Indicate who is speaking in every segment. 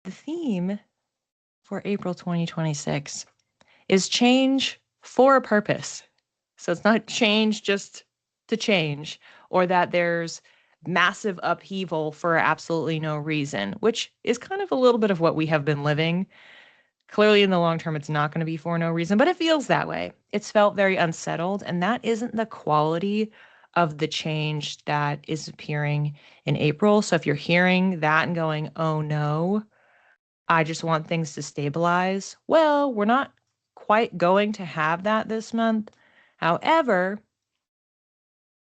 Speaker 1: The theme for April 2026 is change for a purpose. So it's not change just to change, or that there's massive upheaval for absolutely no reason, which is kind of a little bit of what we have been living. Clearly, in the long term, it's not going to be for no reason, but it feels that way. It's felt very unsettled, and that isn't the quality of the change that is appearing in April. So if you're hearing that and going, oh no, I just want things to stabilize, well, we're not quite going to have that this month. However,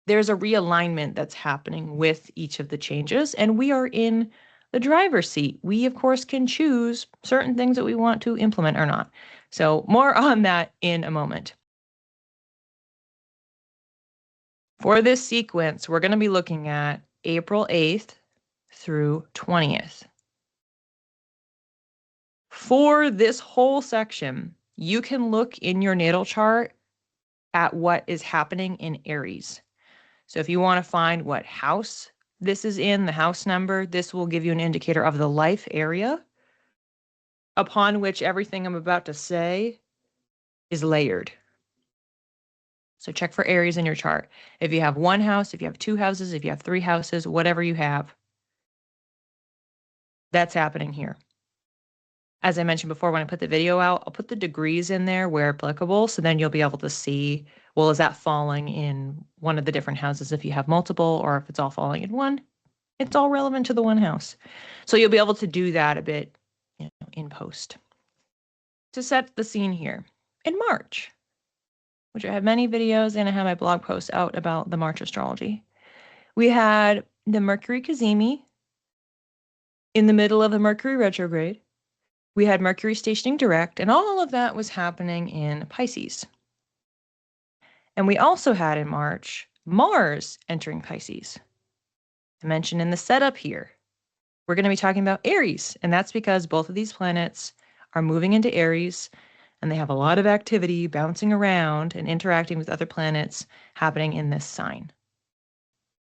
Speaker 1: there's a realignment that's happening with each of the changes, and we are in the driver's seat. We, of course, can choose certain things that we want to implement or not. So more on that in a moment. For this sequence, we're going to be looking at April 8th through 20th. For this whole section, you can look in your natal chart at what is happening in Aries. So if you want to find what house this is in, the house number, this will give you an indicator of the life area upon which everything I'm about to say is layered. So check for Aries in your chart. If you have one house, if you have two houses, if you have three houses, whatever you have, that's happening here. As I mentioned before, when I put the video out, I'll put the degrees in there where applicable. So then you'll be able to see, well, is that falling in one of the different houses if you have multiple, or if it's all falling in one, it's all relevant to the one house. So you'll be able to do that a bit, in post. To set the scene here, in March, which I have many videos and I have my blog posts out about the March astrology, we had the Mercury Cazimi in the middle of the Mercury retrograde. We had Mercury stationing direct, and all of that was happening in Pisces. And we also had in March, Mars entering Pisces. I mentioned in the setup here, we're going to be talking about Aries, and that's because both of these planets are moving into Aries, and they have a lot of activity bouncing around and interacting with other planets happening in this sign.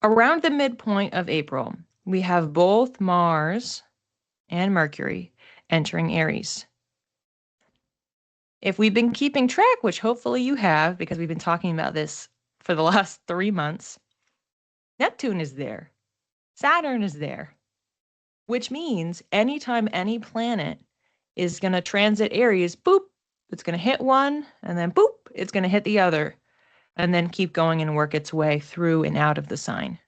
Speaker 1: Around the midpoint of April, we have both Mars and Mercury entering Aries. If we've been keeping track, which hopefully you have, because we've been talking about this for the last 3 months, Neptune is there. Saturn is there. Which means anytime any planet is going to transit Aries, boop, it's going to hit one, and then boop, it's going to hit the other, and then keep going and work its way through and out of the sign.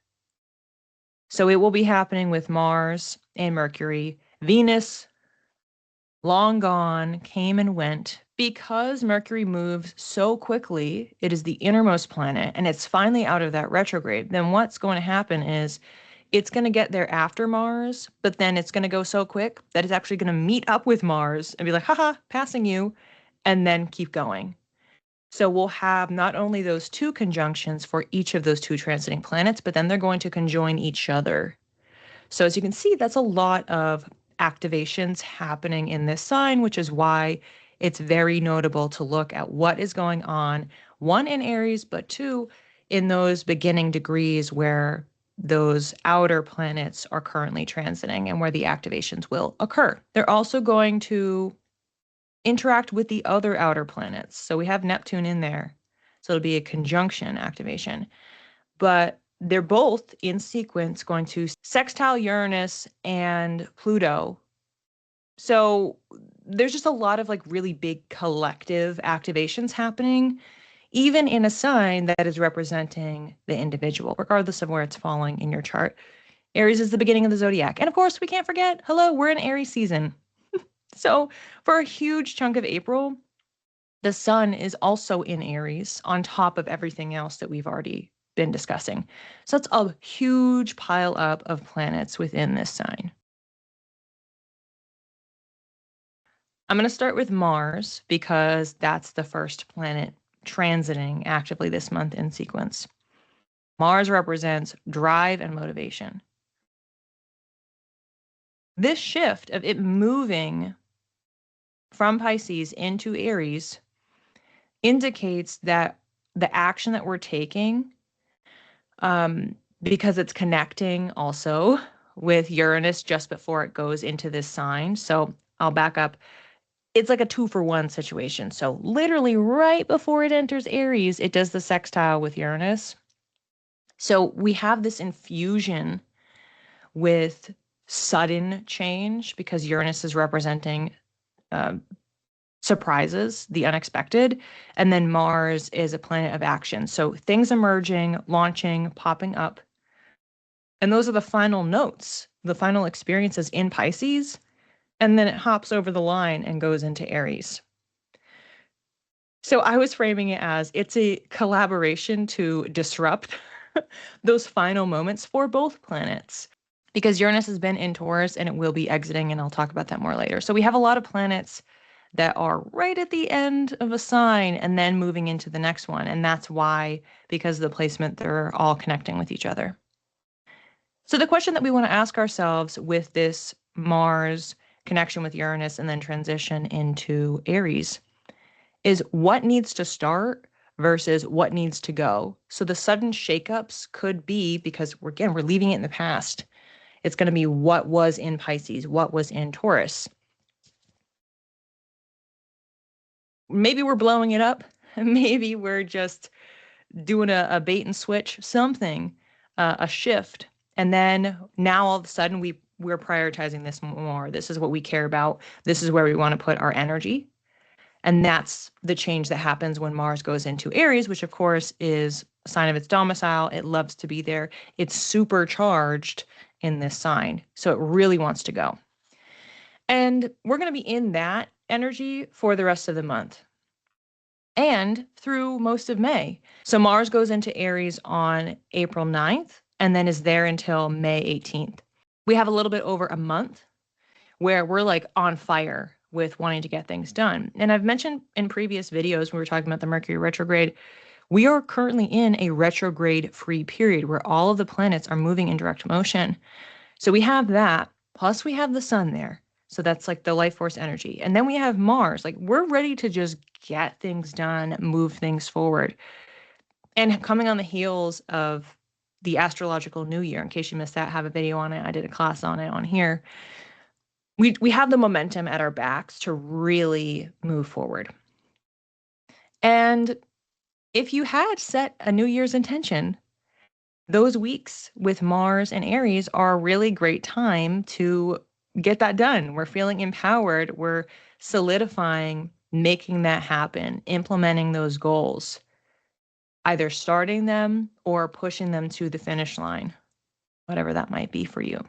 Speaker 1: So it will be happening with Mars and Mercury. Venus, long gone, came and went. Because Mercury moves so quickly, it is the innermost planet, and it's finally out of that retrograde, then what's going to happen is it's going to get there after Mars, but then it's going to go so quick that it's actually going to meet up with Mars and be like, haha, passing you, and then keep going. So we'll have not only those two conjunctions for each of those two transiting planets, but then they're going to conjoin each other. So as you can see, that's a lot of activations happening in this sign, which is why it's very notable to look at what is going on, one, in Aries, but two, in those beginning degrees where those outer planets are currently transiting and where the activations will occur. They're also going to interact with the other outer planets. So we have Neptune in there. So it'll be a conjunction activation. But they're both in sequence going to sextile Uranus and Pluto. So there's just a lot of like really big collective activations happening, even in a sign that is representing the individual, regardless of where it's falling in your chart. Aries is the beginning of the zodiac. And of course, we can't forget, hello, we're in Aries season. So for a huge chunk of April, the sun is also in Aries on top of everything else that we've already been discussing. So it's a huge pile up of planets within this sign. I'm going to start with Mars because that's the first planet transiting actively this month in sequence. Mars represents drive and motivation. This shift of it moving from Pisces into Aries indicates that the action that we're taking, because it's connecting also with Uranus just before it goes into this sign. So I'll back up. It's like a 2-for-1 situation. So literally right before it enters Aries, it does the sextile with Uranus. So we have this infusion with sudden change because Uranus is representing surprises, the unexpected. And then Mars is a planet of action. So things emerging, launching, popping up. And those are the final notes, the final experiences in Pisces. And then it hops over the line and goes into Aries. So I was framing it as it's a collaboration to disrupt those final moments for both planets. Because Uranus has been in Taurus and it will be exiting, and I'll talk about that more later. So we have a lot of planets that are right at the end of a sign and then moving into the next one. And that's why, because of the placement, they're all connecting with each other. So the question that we want to ask ourselves with this Mars connection with Uranus and then transition into Aries is what needs to start versus what needs to go. So the sudden shakeups could be because we're leaving it in the past. It's going to be what was in Pisces, what was in Taurus. Maybe we're blowing it up. Maybe we're just doing a bait and switch, something, a shift. And then now all of a sudden we're prioritizing this more. This is what we care about. This is where we want to put our energy. And that's the change that happens when Mars goes into Aries, which of course is a sign of its domicile. It loves to be there. It's supercharged in this sign. So it really wants to go. And we're going to be in that energy for the rest of the month and through most of May. So Mars goes into Aries on April 9th and then is there until May 18th. We have a little bit over a month where we're like on fire with wanting to get things done. And I've mentioned in previous videos when we were talking about the Mercury retrograde, we are currently in a retrograde-free period where all of the planets are moving in direct motion. So we have that, plus we have the sun there. So that's like the life force energy. And then we have Mars. Like we're ready to just get things done, move things forward. And coming on the heels of the astrological new year, in case you missed that, I have a video on it. I did a class on it on here. We have the momentum at our backs to really move forward. And if you had set a New Year's intention, those weeks with Mars and Aries are a really great time to get that done. We're feeling empowered. We're solidifying, making that happen, implementing those goals, either starting them or pushing them to the finish line, whatever that might be for you.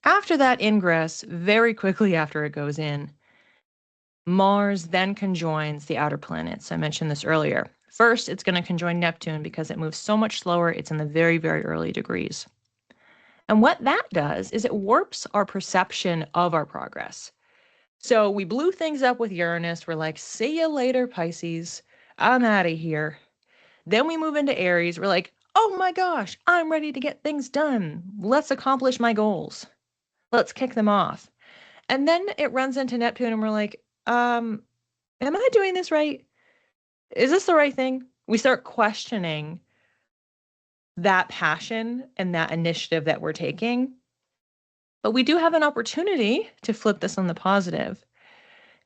Speaker 1: After that ingress, very quickly after it goes in, Mars then conjoins the outer planets. I mentioned this earlier. First, it's going to conjoin Neptune because it moves so much slower. It's in the very, very early degrees. And what that does is it warps our perception of our progress. So we blew things up with Uranus. We're like, see you later, Pisces. I'm out of here. Then we move into Aries. We're like, oh my gosh, I'm ready to get things done. Let's accomplish my goals. Let's kick them off. And then it runs into Neptune and we're like, am I doing this right? Is this the right thing? We start questioning that passion and that initiative that we're taking. But we do have an opportunity to flip this on the positive.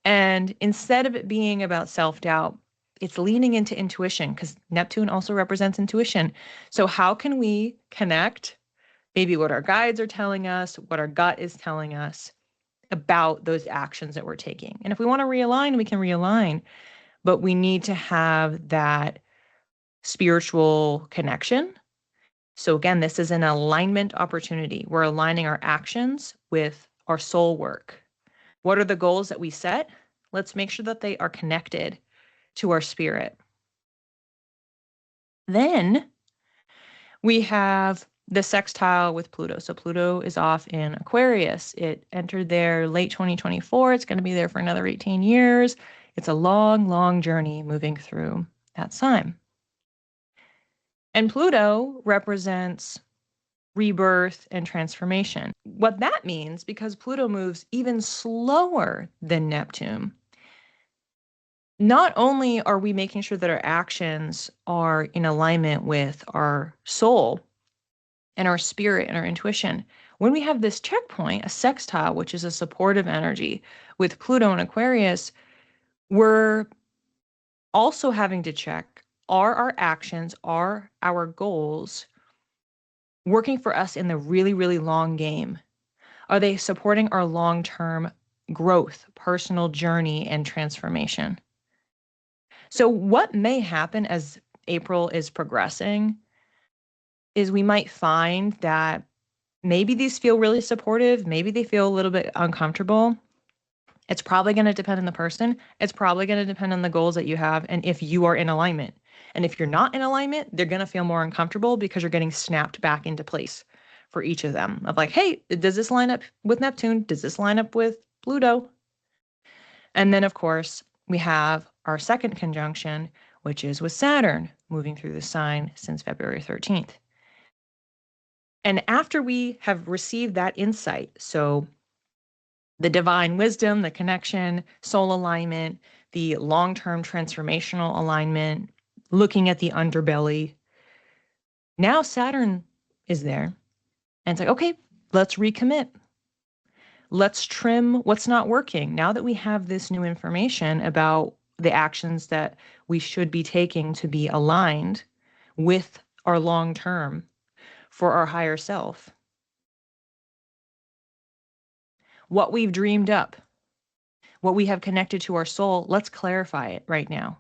Speaker 1: And instead of it being about self-doubt, it's leaning into intuition because Neptune also represents intuition. So how can we connect maybe what our guides are telling us, what our gut is telling us about those actions that we're taking? And if we want to realign, we can realign, but we need to have that spiritual connection. So again, this is an alignment opportunity. We're aligning our actions with our soul work. What are the goals that we set? Let's make sure that they are connected to our spirit. Then we have the sextile with Pluto. So Pluto is off in Aquarius. It entered there late 2024. It's going to be there for another 18 years. It's a long, long journey moving through that sign. And Pluto represents rebirth and transformation. What that means, because Pluto moves even slower than Neptune, not only are we making sure that our actions are in alignment with our soul, and our spirit and our intuition. When we have this checkpoint, a sextile, which is a supportive energy with Pluto and Aquarius, we're also having to check, are our actions, are our goals working for us in the really, really long game? Are they supporting our long-term growth, personal journey, and transformation? So what may happen as April is progressing is we might find that maybe these feel really supportive, maybe they feel a little bit uncomfortable. It's probably going to depend on the person. It's probably going to depend on the goals that you have and if you are in alignment. And if you're not in alignment, they're going to feel more uncomfortable because you're getting snapped back into place for each of them. Of like, hey, does this line up with Neptune? Does this line up with Pluto? And then, of course, we have our second conjunction, which is with Saturn moving through the sign since February 13th. And after we have received that insight, so the divine wisdom, the connection, soul alignment, the long-term transformational alignment, looking at the underbelly, now Saturn is there. And it's like, okay, let's recommit. Let's trim what's not working. Now that we have this new information about the actions that we should be taking to be aligned with our long term for our higher self, what we've dreamed up, what we have connected to our soul, let's clarify it right now.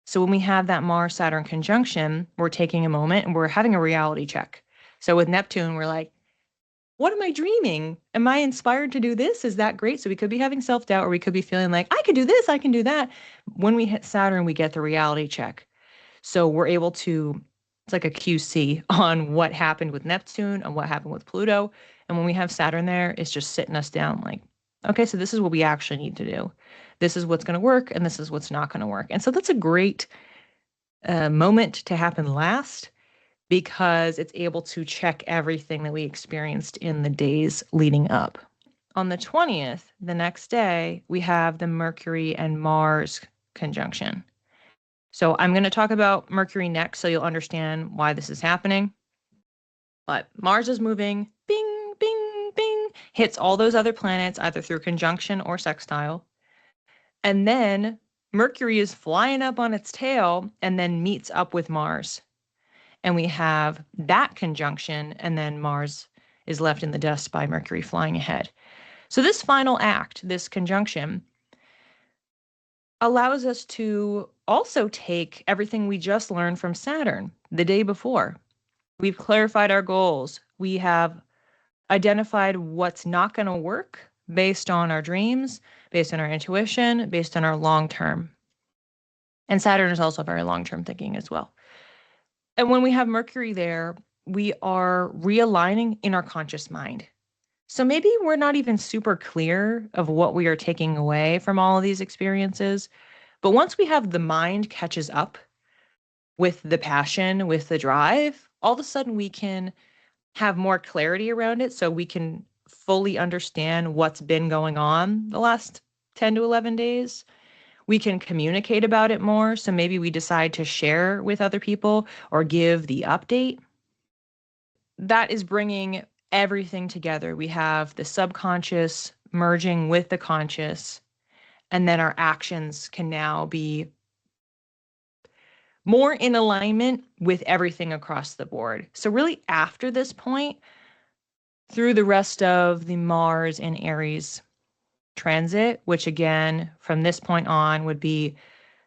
Speaker 1: So when we have that Mars-Saturn conjunction, we're taking a moment and we're having a reality check. So with Neptune, we're like, what am I dreaming? Am I inspired to do this? Is that great? So we could be having self-doubt, or we could be feeling like, I could do this, I can do that. When we hit Saturn, we get the reality check. So we're able to, it's like a QC on what happened with Neptune and what happened with Pluto. And when we have Saturn there, it's just sitting us down like, okay, so this is what we actually need to do. This is what's going to work, and this is what's not going to work. And so that's a great moment to happen last, because it's able to check everything that we experienced in the days leading up. On the 20th, the next day, we have the Mercury and Mars conjunction. So I'm going to talk about Mercury next so you'll understand why this is happening. But Mars is moving, bing, bing, bing, hits all those other planets either through conjunction or sextile. And then Mercury is flying up on its tail and then meets up with Mars. And we have that conjunction, and then Mars is left in the dust by Mercury flying ahead. So this final act, this conjunction, allows us to also take everything we just learned from Saturn the day before. We've clarified our goals. We have identified what's not going to work based on our dreams, based on our intuition, based on our long term. And Saturn is also very long-term thinking as well. And when we have Mercury there, we are realigning in our conscious mind. So maybe we're not even super clear of what we are taking away from all of these experiences. But once we have the mind catches up with the passion, with the drive, all of a sudden we can have more clarity around it, so we can fully understand what's been going on the last 10 to 11 days. We can communicate about it more. So maybe we decide to share with other people or give the update. That is bringing everything together. We have the subconscious merging with the conscious, and then our actions can now be more in alignment with everything across the board. So really after this point, through the rest of the Mars and Aries transit, which again, from this point on would be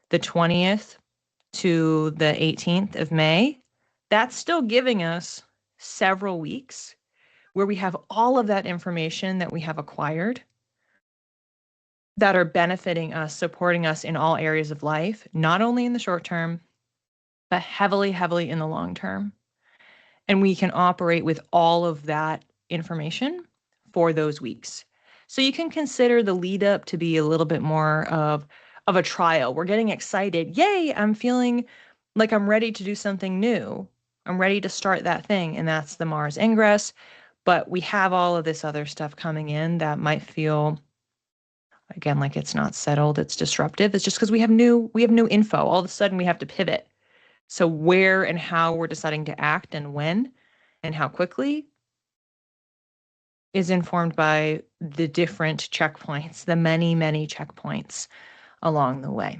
Speaker 1: the 20th to the 18th of May, that's still giving us several weeks where we have all of that information that we have acquired that are benefiting us, supporting us in all areas of life, not only in the short term, but heavily, heavily in the long term. And we can operate with all of that information for those weeks. So you can consider the lead up to be a little bit more of a trial. We're getting excited. Yay, I'm feeling like I'm ready to do something new. I'm ready to start that thing. And that's the Mars Ingress. But we have all of this other stuff coming in that might feel, again, like it's not settled, it's disruptive. It's just because we have new info. All of a sudden we have to pivot. So where and how we're deciding to act and when and how quickly is informed by the different checkpoints, the many, many checkpoints along the way.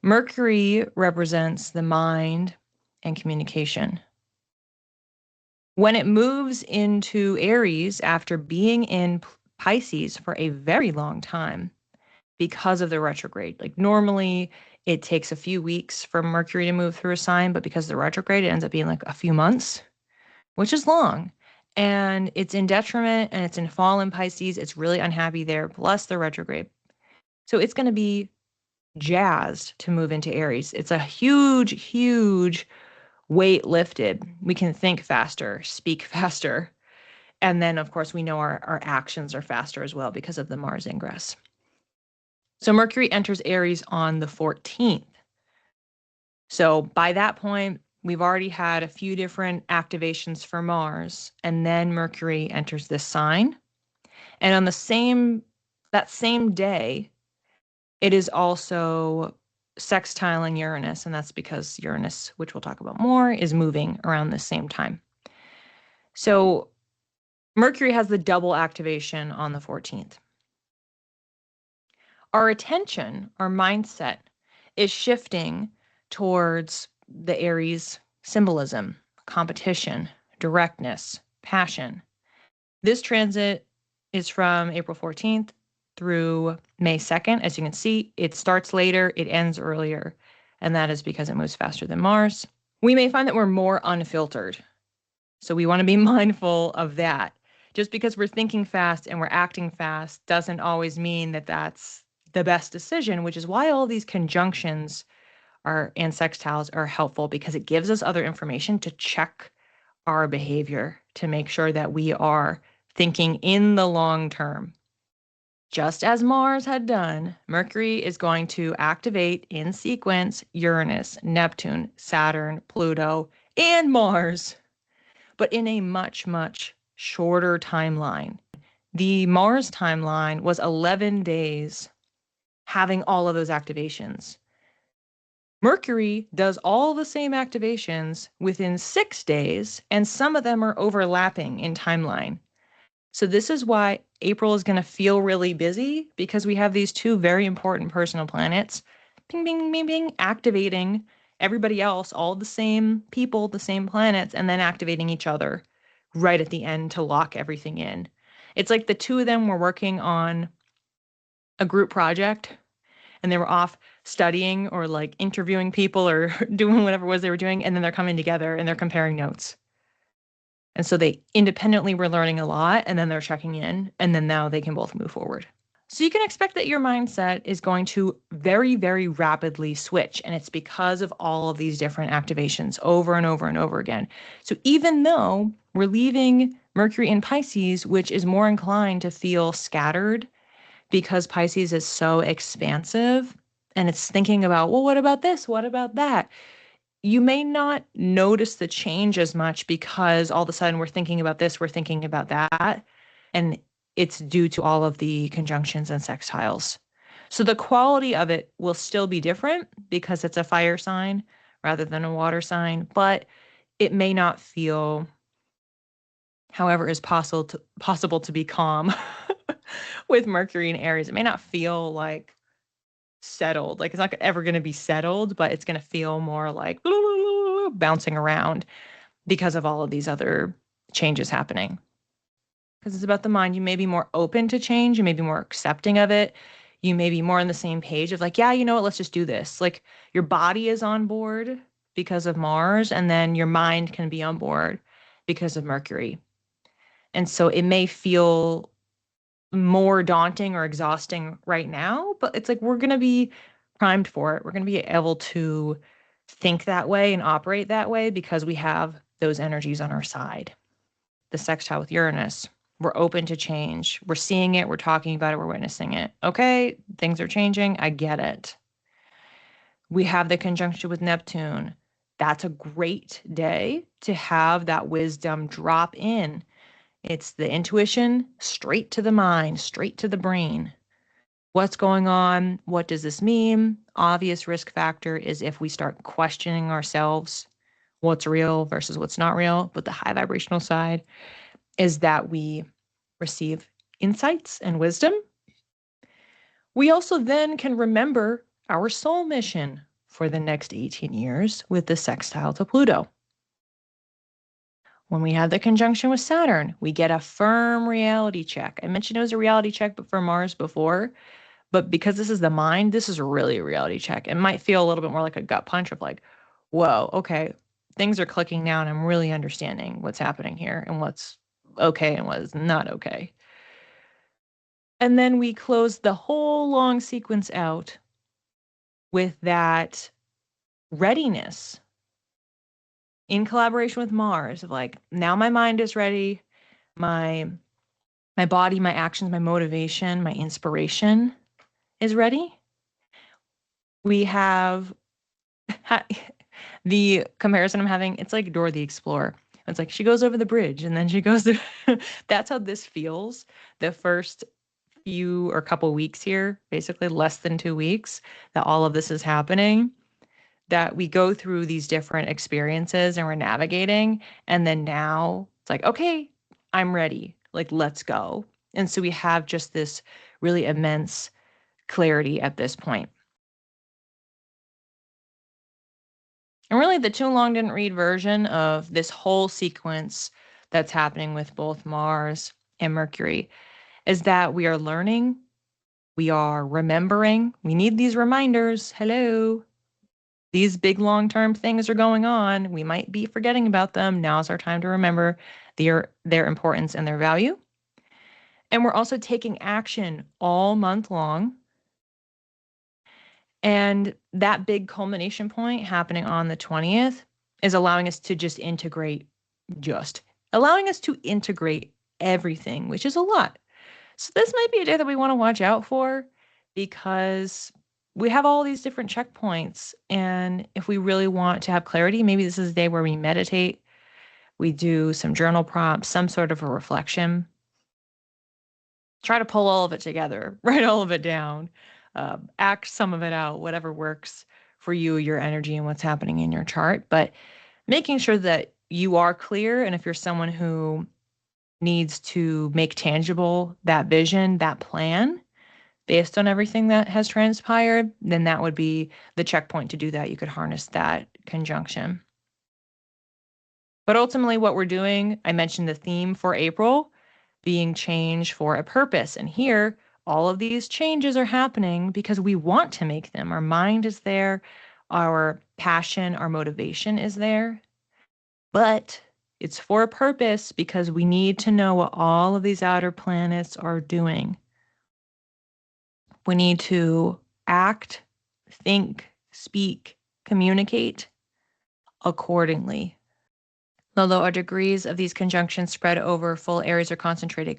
Speaker 1: Mercury represents the mind and communication. When it moves into Aries after being in Pisces for a very long time because of the retrograde, like normally it takes a few weeks for Mercury to move through a sign, but because of the retrograde, it ends up being like a few months, which is long. And it's in detriment and it's in fall in Pisces. It's really unhappy there, plus the retrograde. So it's going to be jazzed to move into Aries. It's a huge, huge weight lifted. We can think faster, speak faster. And then, of course, we know our actions are faster as well because of the Mars Ingress. So Mercury enters Aries on the 14th. So by that point, we've already had a few different activations for Mars, and then Mercury enters this sign. And on that same day, it is also sextiling Uranus, and that's because Uranus, which we'll talk about more, is moving around the same time. So Mercury has the double activation on the 14th. Our attention, our mindset is shifting towards the Aries symbolism, competition, directness, passion. This transit is from April 14th through May 2nd. As you can see, it starts later, it ends earlier, and that is because it moves faster than Mars. We may find that we're more unfiltered, so we want to be mindful of that. Just because we're thinking fast and we're acting fast doesn't always mean that that's the best decision, which is why all these conjunctions and sextiles are helpful, because it gives us other information to check our behavior to make sure that we are thinking in the long term. Just as Mars had done, Mercury is going to activate in sequence Uranus, Neptune, Saturn, Pluto, and Mars, but in a much, much shorter timeline. The Mars timeline was 11 days having all of those activations. Mercury does all the same activations within 6 days, and some of them are overlapping in timeline. So this is why April is going to feel really busy, because we have these two very important personal planets, bing, bing, bing, bing, activating everybody else, all the same people, the same planets, and then activating each other right at the end to lock everything in. It's like the two of them were working on a group project, and they were off studying or like interviewing people or doing whatever it was they were doing, and then they're coming together and they're comparing notes. And so they independently were learning a lot, and then they're checking in, and then now they can both move forward. So you can expect that your mindset is going to very, very rapidly switch, and it's because of all of these different activations over and over and over again. So even though we're leaving Mercury in Pisces, which is more inclined to feel scattered, because Pisces is so expansive and it's thinking about, well, what about this? What about that? You may not notice the change as much because all of a sudden we're thinking about this, we're thinking about that. And it's due to all of the conjunctions and sextiles. So the quality of it will still be different because it's a fire sign rather than a water sign, but it may not feel, however, is possible to be calm with Mercury and Aries. It may not feel like settled, like it's not ever going to be settled, but it's going to feel more like bouncing around because of all of these other changes happening. Because it's about the mind. You may be more open to change. You may be more accepting of it. You may be more on the same page of like, yeah, you know what, let's just do this. Like your body is on board because of Mars, and then your mind can be on board because of Mercury. And so it may feel more daunting or exhausting right now, but it's like we're going to be primed for it. We're going to be able to think that way and operate that way because we have those energies on our side. The sextile with Uranus, we're open to change. We're seeing it, we're talking about it, we're witnessing it. Okay, things are changing. I get it. We have the conjunction with Neptune. That's a great day to have that wisdom drop in. It's the intuition straight to the mind, straight to the brain. What's going on? What does this mean? Obvious risk factor is if we start questioning ourselves. what's real versus what's not real. But the high vibrational side is that we receive insights and wisdom. We also then can remember our soul mission for the next 18 years with the sextile to Pluto. When we have the conjunction with Saturn, we get a firm reality check. I mentioned it was a reality check but for Mars before, but because this is the mind, this is really a reality check. It might feel a little bit more like a gut punch of like, whoa, okay, things are clicking now and I'm really understanding what's happening here and what's okay and what is not okay. And then we close the whole long sequence out with that readiness in collaboration with Mars of like, now my mind is ready, my body, my actions, my motivation, my inspiration is ready. We have the comparison I'm having, it's like Dora the Explorer. It's like she goes over the bridge and then she goes through. That's how this feels. The first few or couple weeks here, basically less than 2 weeks, that all of this is happening, that we go through these different experiences and we're navigating. And then now it's like, okay, I'm ready. Like, let's go. And so we have just this really immense clarity at this point. And really, the too long didn't read version of this whole sequence that's happening with both Mars and Mercury is that we are learning, we are remembering, we need these reminders. Hello. These big long-term things are going on. We might be forgetting about them. Now's our time to remember their importance and their value. And we're also taking action all month long. And that big culmination point happening on the 20th is allowing us to just allowing us to integrate everything, which is a lot. So this might be a day that we want to watch out for because we have all these different checkpoints. And if we really want to have clarity, maybe this is a day where we meditate, we do some journal prompts, some sort of a reflection. Try to pull all of it together, write all of it down, act some of it out, whatever works for you, your energy, and what's happening in your chart. But making sure that you are clear. And if you're someone who needs to make tangible that vision, that plan, based on everything that has transpired, then that would be the checkpoint to do that. You could harness that conjunction. But ultimately, what we're doing, I mentioned the theme for April being change for a purpose. And here, all of these changes are happening because we want to make them. Our mind is there, our passion, our motivation is there. But it's for a purpose because we need to know what all of these outer planets are doing. We need to act, think, speak, communicate accordingly. Although our degrees of these conjunctions spread over full Aries are concentrated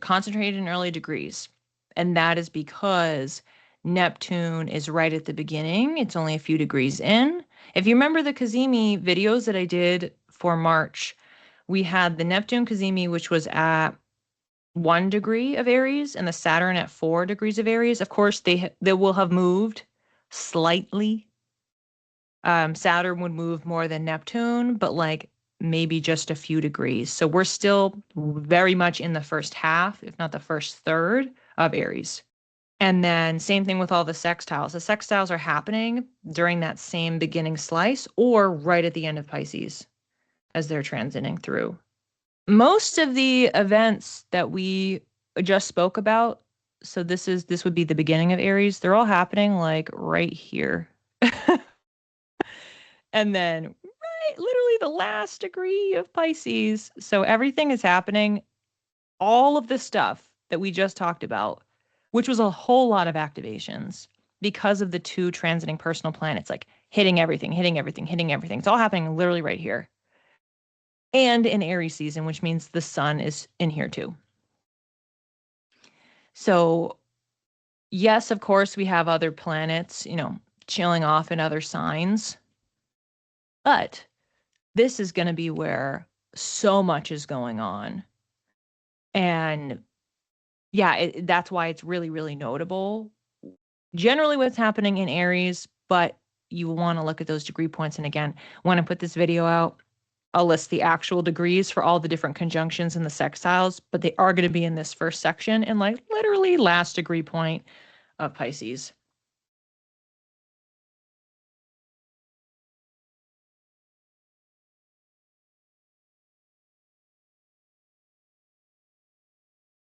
Speaker 1: in early degrees. And that is because Neptune is right at the beginning. It's only a few degrees in. If you remember the Cazimi videos that I did for March, we had the Neptune Cazimi, which was at 1 degree of Aries, and the Saturn at 4 degrees of Aries. Of course, they will have moved slightly. Saturn would move more than Neptune, but like maybe just a few degrees. So we're still very much in the first half, if not the first third of Aries. And then same thing with all the sextiles. The sextiles are happening during that same beginning slice or right at the end of Pisces as they're transiting through. Most of the events that we just spoke about, so this would be the beginning of Aries, they're all happening like right here. And then right, literally the last degree of Pisces. So everything is happening, all of the stuff that we just talked about, which was a whole lot of activations because of the two transiting personal planets, like hitting everything. It's all happening literally right here. And in Aries season, which means the sun is in here too. So yes, of course, we have other planets, chilling off in other signs. But this is going to be where so much is going on. And yeah, that's why it's really, really notable. Generally what's happening in Aries, but you want to look at those degree points. And again, when I put this video out, I'll list the actual degrees for all the different conjunctions and the sextiles, but they are going to be in this first section and like literally last degree point of Pisces.